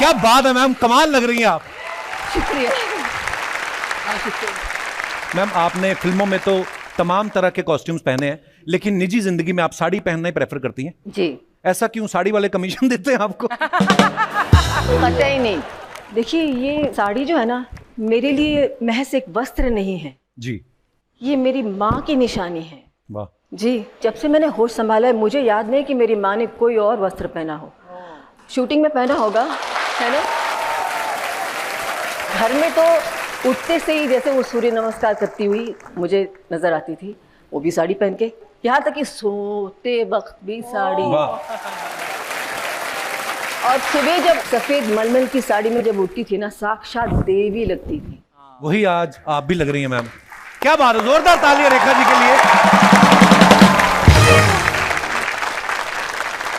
क्या बात है मैम, कमाल लग रही हैं आप। शुक्रिया। मैम आपने फिल्मों में तो तमाम तरह के कॉस्ट्यूम्स पहने हैं, लेकिन निजी जिंदगी में आप साड़ी पहनना ही प्रेफर करती हैं जी। ऐसा क्यों? साड़ी वाले कमीशन देते हैं आपको? कतई नहीं। देखिए ये साड़ी जो है ना, मेरे लिए महज एक वस्त्र नहीं है जी, ये मेरी माँ की निशानी है। वाह जी, जब से मैंने होश संभाला है मुझे याद नहीं कि मेरी माँ ने कोई और वस्त्र पहना हो। शूटिंग में पहना होगा, है ना? घर में तो उठते से ही जैसे वो सूर्य नमस्कार करती हुई मुझे नजर आती थी, वो भी साड़ी पहन के, यहाँ तक कि सोते वक्त भी साड़ी। और सुबह जब सफेद मलमल की साड़ी में जब उठती थी ना, साक्षात देवी लगती थी। वही आज आप भी लग रही हैं मैम। क्या बात है, जोरदार तालियां रेखा जी के लिए।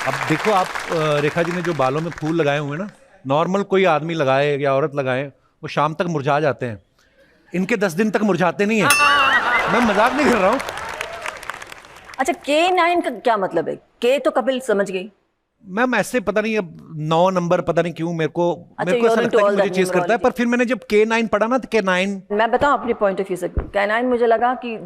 अब देखो आप, रेखा जी ने जो बालों में फूल लगाए हुए हैं ना, नॉर्मल कोई आदमी लगाए या औरत लगाए वो शाम तक मुरझा जाते हैं, इनके 10 दिन तक मुरझाते नहीं है। मैं मजाक नहीं कर रहा हूँ। अच्छा, K9 का क्या मतलब है? के तो कपिल समझ गई मैम, ऐसे पता नहीं अब 9 नंबर पता नहीं क्यों मेरे को ऐसा लगता है कि मुझे चेस करता है, पर फिर मैंने जब K9 पढ़ा ना तो K9, मैं बताऊं अपने पॉइंट ऑफ व्यू से, K9 मुझे लगा कि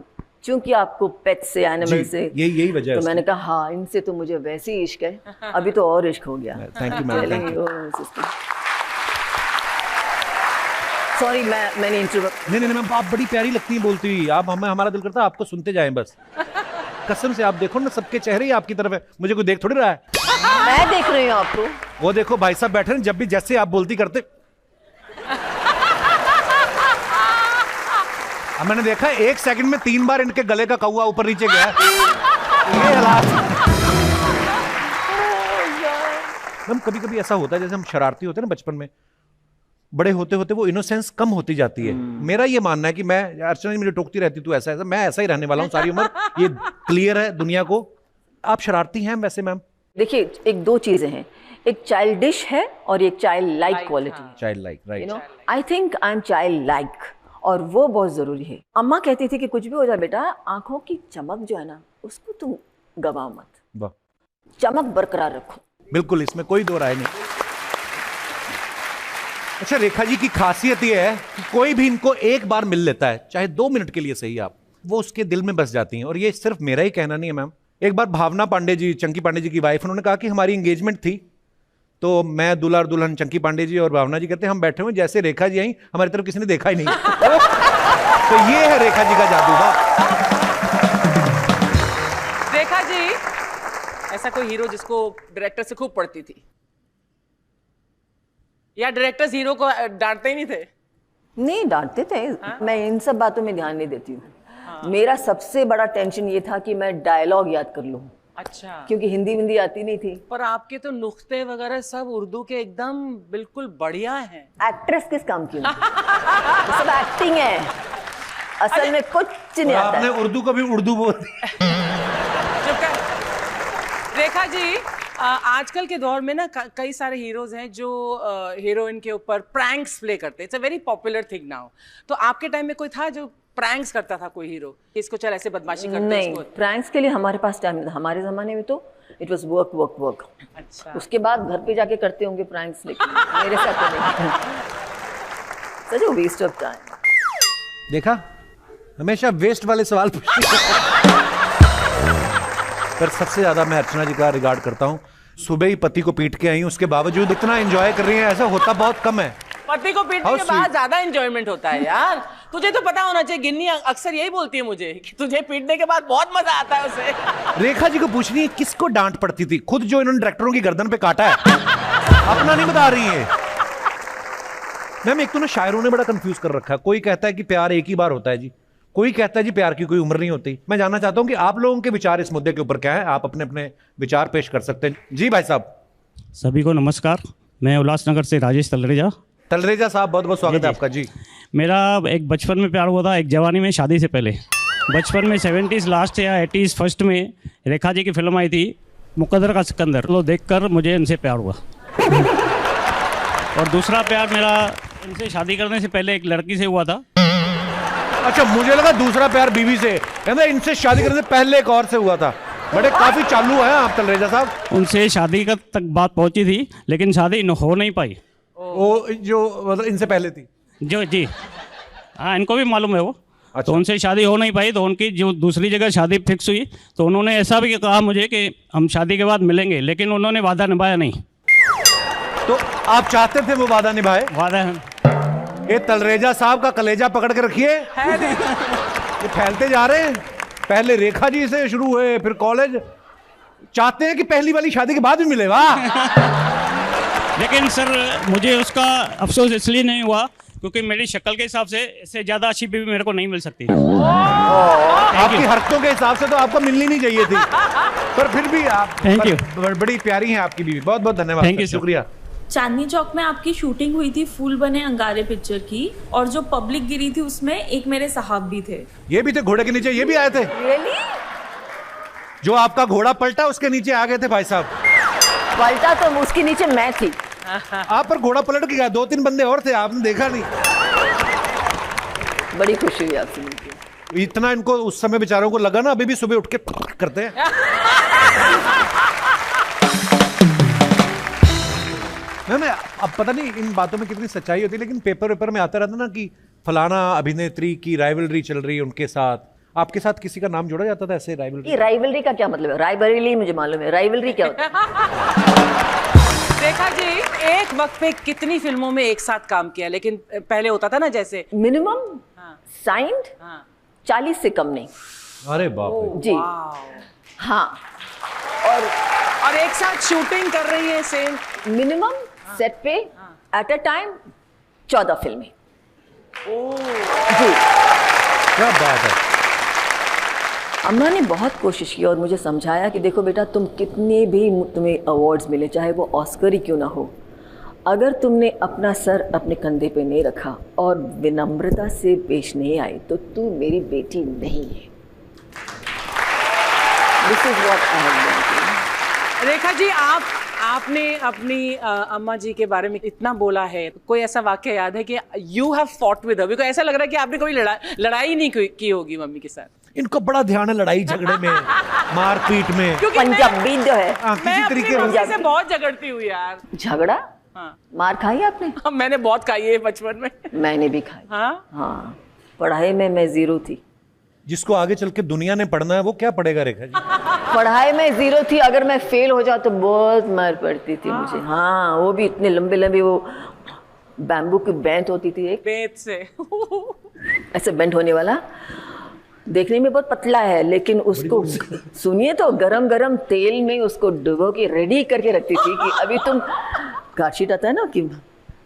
चूंकि आपको पेट से, एनिमल से, यही वजह है। तो मैंने कहा हाँ, इनसे तो मुझे वैसे ही इश्क है, अभी तो और इश्क हो गया। Thank you ma'am. सॉरी मैंने इंटरप्ट। नहीं मैम, आप बड़ी प्यारी लगती हैं बोलती हुई, आप हमें, हमारा दिल करता है आपको सुनते जाएं बस। कसम से आप देखो ना, सबके चेहरे ही आपकी तरफ है, मुझे कोई देख थोड़ी रहा है। मैं देख रही हूँ आपको। वो देखो भाई साहब बैठे हैं, जब भी जैसे आप बोलती करते। अब मैंने देखा 1 सेकंड में 3 बार इनके गले का कौवा ऊपर नीचे गया। ये हालात। मैम कभी कभी ऐसा होता है, जैसे हम शरारती होते हैं ना बचपन में, बड़े होते होते वो इनोसेंस कम होती जाती है। मेरा ये मानना है कि मैं, अर्चना जी मुझे टोकती रहती तू ऐसा, मैं ऐसा ही रहने वाला हूँ सारी उम्र, ये क्लियर है दुनिया को। आप शरारती हैं वैसे मैम? देखिए, एक दो चीजें हैं, एक चाइल्डिश है और एक child like quality. Child like, right. You know, I think I am child like, और वो बहुत जरूरी है। अम्मा कहती थी कि कुछ भी हो जाए बेटा, आंखों की चमक जो है ना, उसको तुम गवाओ मत, वाह, चमक बरकरार रखो। बिल्कुल, इसमें कोई दो राय नहीं। अच्छा, रेखा जी की खासियत ये है कि कोई भी इनको एक बार मिल लेता है, चाहे 2 मिनट के लिए सही, आप वो उसके दिल में बस जाती हैं। और ये सिर्फ मेरा ही कहना नहीं है मैम। एक बार भावना पांडे जी, चंकी पांडे जी की वाइफ, उन्होंने कहा कि हमारी एंगेजमेंट थी, तो मैं दूल्हा और दुल्हन चंकी पांडे जी और भावना जी कहते हैं हम बैठे हुए, जैसे रेखा जी आई हमारी तरफ किसी ने देखा ही नहीं। तो ये है रेखा जी का जादू। रेखा जी, ऐसा कोई हीरो जिसको डायरेक्टर से खूब पड़ती थी, या डायरेक्टर्स हीरो को डांटते ही नहीं थे? नहीं, डांटते थे। मैं इन सब बातों में ध्यान नहीं देती हूँ। मेरा सबसे बड़ा टेंशन ये था कि मैं डायलॉग याद कर लूं। अच्छा। क्योंकि हिंदी आती नहीं थी। पर आपके तो नुक्ते वगैरह सब उर्दू के एकदम बिल्कुल बढ़िया हैं। एक्ट्रेस किस काम की? तो सब एक्टिंग है, असल में कुछ नहीं आता। आपने उर्दू को भी उर्दू बोल दी। रेखा जी, आजकल के दौर में ना कई सारे हीरोज हैं जो हीरोइन के ऊपर प्रैंक्स प्ले करते हैं। It's a very popular thing now. तो आपके टाइम में कोई था जो प्रैंक्स करता था, कोई हीरो, इसको चल ऐसे बदमाशी करते? नहीं, प्रैंक्स के लिए हमारे पास टाइम नहीं था। हमारे जमाने में तो it was work work work. अच्छा। उसके बाद घर पे जाके करते होंगे प्रैंक्स, लेकिन मेरे साथ तो नहीं। सच अ वेस्ट ऑफ टाइम। देखा, हमेशा वेस्ट वाले सवाल पूछती पर सबसे ज्यादा मैं अर्चना जी का रिगार्ड करता हूँ। सुबह ही पति को पीट के आई, उसके बावजूद इतना एंजॉय कर रही हैं, ऐसा होता बहुत कम है। पति को पीटने के बाद ज्यादा एंजॉयमेंट होता है यार। तुझे तो पता होना चाहिए, गिन्नी अक्सर यही बोलती है मुझे कि तुझे पीटने के बाद बहुत मजा आता है उसे। रेखा जी को पूछनी है किसको डांट पड़ती थी, खुद जो इन्होंने डायरेक्टरों की गर्दन पे काटा है, अपना नहीं बता रही है। मैम एक तो ना शायरों ने बड़ा कंफ्यूज कर रखा है। कोई कहता है कि प्यार एक ही बार होता है जी, कोई कहता है जी प्यार की कोई उम्र नहीं होती। मैं जानना चाहता हूं कि आप लोगों के विचार इस मुद्दे के ऊपर क्या है, आप अपने अपने विचार पेश कर सकते हैं। जी भाई साहब। सभी को नमस्कार, मैं उल्लासनगर से राजेश तलरेजा साहब, बहुत बहुत स्वागत है आपका। जी, मेरा एक बचपन में प्यार हुआ था, एक जवानी में, शादी से पहले। बचपन में 70s लास्ट या 80s फर्स्ट में रेखा जी की फिल्म आई थी मुकद्दर का सिकंदर, तो देखकर मुझे इनसे प्यार हुआ। और दूसरा प्यार मेरा इनसे शादी करने से पहले एक लड़की से हुआ था। अच्छा, मुझे लगा दूसरा प्यार बीवी से, कहते इनसे शादी करने से पहले एक और से हुआ था। बड़े काफी चालू हैं आप तलरेजा साहब। उनसे शादी का तक बात पहुंची थी, लेकिन शादी हो नहीं पाई। वो जो मतलब इनसे पहले थी। जो जी हाँ, इनको भी मालूम है वो। अच्छा। तो उनसे शादी हो नहीं पाई, तो उनकी जो दूसरी जगह शादी फिक्स हुई, तो उन्होंने ऐसा भी कहा मुझे कि हम शादी के बाद मिलेंगे, लेकिन उन्होंने वादा निभाया नहीं। तो आप चाहते थे वो वादा निभाए? वादा ये तलरेजा साहब का कलेजा पकड़ के रखिए, ये फैलते जा रहे हैं। पहले रेखा जी से शुरू हुए, फिर कॉलेज, चाहते हैं कि पहली वाली शादी के बाद भी मिले। वाह। लेकिन सर मुझे उसका अफसोस इसलिए नहीं हुआ क्योंकि मेरी शक्ल के हिसाब से इससे ज़्यादा अच्छी बीवी मेरे को नहीं मिल सकती। आपकी हरकतों के हिसाब से तो आपको मिलनी नहीं चाहिए थी, पर फिर भी आप Thank you. बड़ी प्यारी हैं आपकी बीवी। बहुत बहुत धन्यवाद। Thank you, sir. शुक्रिया। चांदनी चौक में आपकी शूटिंग हुई थी फूल बने अंगारे पिक्चर की, और जो पब्लिक गिरी थी उसमें एक मेरे साहब भी थे। ये भी थे घोड़े के नीचे, ये भी आए थे। रियली? जो आपका घोड़ा पलटा उसके नीचे आ गए थे भाई साहब। पलटा तो उसके नीचे मैं थी। आप पर घोड़ा पलट के गया, 2-3 बंदे और थे, आपने देखा नहीं। बड़ी खुशी हुई आपसे मिलकर। इतना इनको उस समय बेचारों को लगा ना, अभी भी सुबह उठ के करते हैं। मैम अब पता नहीं इन बातों में कितनी सच्चाई होती है, लेकिन पेपर में आता रहता ना कि फलाना अभिनेत्री की राइवलरी चल रही है उनके साथ। आपके साथ किसी का नाम जोड़ा जाता था ऐसे राइवलरी? ये राइवलरी का क्या मतलब है? राइवलरी मुझे मालूम है, राइवलरी क्या होता है? रेखा जी एक वक्त पे कितनी फिल्मों में एक साथ काम किया, लेकिन पहले होता था ना जैसे मिनिमम साइंड 40 से कम नहीं। अरे बाप रे। जी हाँ। और एक साथ शूटिंग कर रही है सेम। मिनिमम सेट पे एट अ टाइम 14 फिल्में। जी क्या बात है। अम्मा ने बहुत कोशिश की और मुझे समझाया कि देखो बेटा, तुम कितने भी तुम्हें अवार्ड्स मिले, चाहे वो ऑस्कर ही क्यों ना हो, अगर तुमने अपना सर अपने कंधे पे नहीं रखा और विनम्रता से पेश नहीं आई तो तू मेरी बेटी नहीं है। This is what I have done. Rekha ji आपने अपनी अम्मा जी के बारे में इतना बोला है, कोई ऐसा वाक्य याद है कि you have fought with her? Because ऐसा लग रहा है कि आपने कोई लड़ाई नहीं की होगी मम्मी के साथ। इनको बड़ा ध्यान है लड़ाई झगड़े में, मारपीट में। क्योंकि पंजाबी जो है, हाँ, मैं किसी अपनी तरीके मम्मी से बहुत झगड़ती हूँ यार। झगड़ा हाँ। मार खाई आपने? मैंने बहुत खाई है बचपन में। मैंने भी खाई। हाँ हाँ, पढ़ाई में मैं जीरो थी। जिसको आगे चल के दुनिया ने पढ़ना है वो क्या पढ़ेगा रेखा जी? पढ़ाई में जीरो थी, अगर मैं फेल हो जाऊँ तो बहुत मार पड़ती थी मुझे। हाँ, वो भी इतने लंबे लंबे, वो बैम्बू की बेंट होती थी एक, बेत से ऐसे बेंट होने वाला, देखने में बहुत पतला है, लेकिन उसको सुनिए तो गरम गरम तेल में उसको डुबो के रेडी करके रखती थी कि अभी तुम, कार्डशीट आता है ना कि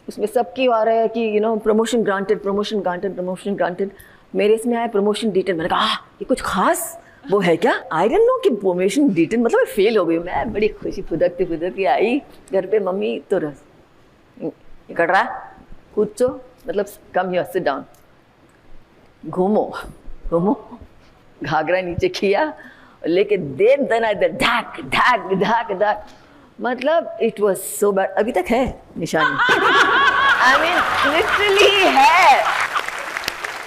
उसमें सबकी आ रहा है कि you know promotion granted, promotion granted, promotion granted. मेरे इसमें आया प्रमोशन डिटेल। मैंने कहा ये कुछ खास वो है क्या? आई डोंट नो कि प्रमोशन डिटेल मतलब फेल हो गई। मैं बड़ी खुशी फुदकती फुदकती आई घर पे, मम्मी तो रस ये कर रहा है, कुछ तो मतलब कम हियर, सिट डाउन, घूमो घूमो, घाघरा नीचे किया लेके देना इधर ढाक ढाक ढाक ढाक, मतलब इट वाज सो बैड। अभी तक है निशानी। आई मीन लिटरली है।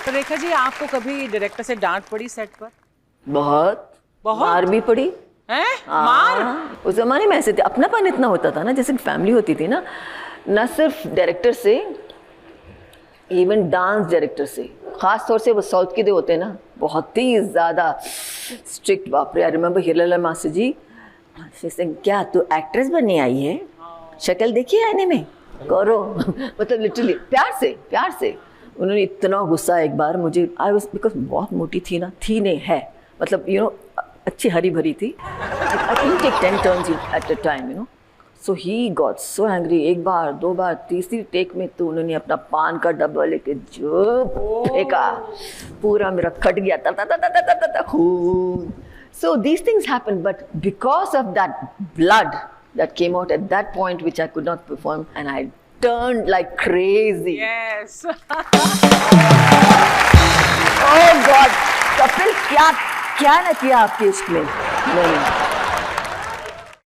तो रेखा जी आपको कभी डायरेक्टर से डांट पड़ी सेट पर? बहुत मार भी पड़ी। हैं? मार? उस जमाने में ऐसे थे, अपनापन इतना होता था ना, जैसे फैमिली होती थी ना, न सिर्फ डायरेक्टर से, इवन डांस डायरेक्टर से, खास तौर से वो साउथ के जो होते हैं ना, बहुत ही ज़्यादा स्ट्रिक्ट। बाप रे, आई रिमेंबर हिरला मास्टर जी, क्या तू एक्ट्रेस बनने आई है? शक्ल देखिए आईने में, करो। मतलब लिटरली प्यार से उन्होंने इतना गुस्सा एक बार मुझे, आई वाज, बिकॉज बहुत मोटी थी ना, थी नहीं है, मतलब यू नो अच्छी हरी भरी थी। I can take 10 turns at a time, you know. So he got so angry. एक बार, दो बार, तीसरी टेक में तो उन्होंने अपना पान का डब्बा लेके जो फेंका, पूरा मेरा कट गया, ता खून। So these things happen, but because of that blood that came out at that point, which I could not perform, and I turned like crazy. Yes. Oh God, Kapil क्या ना किया आपके इश्क में? नहीं।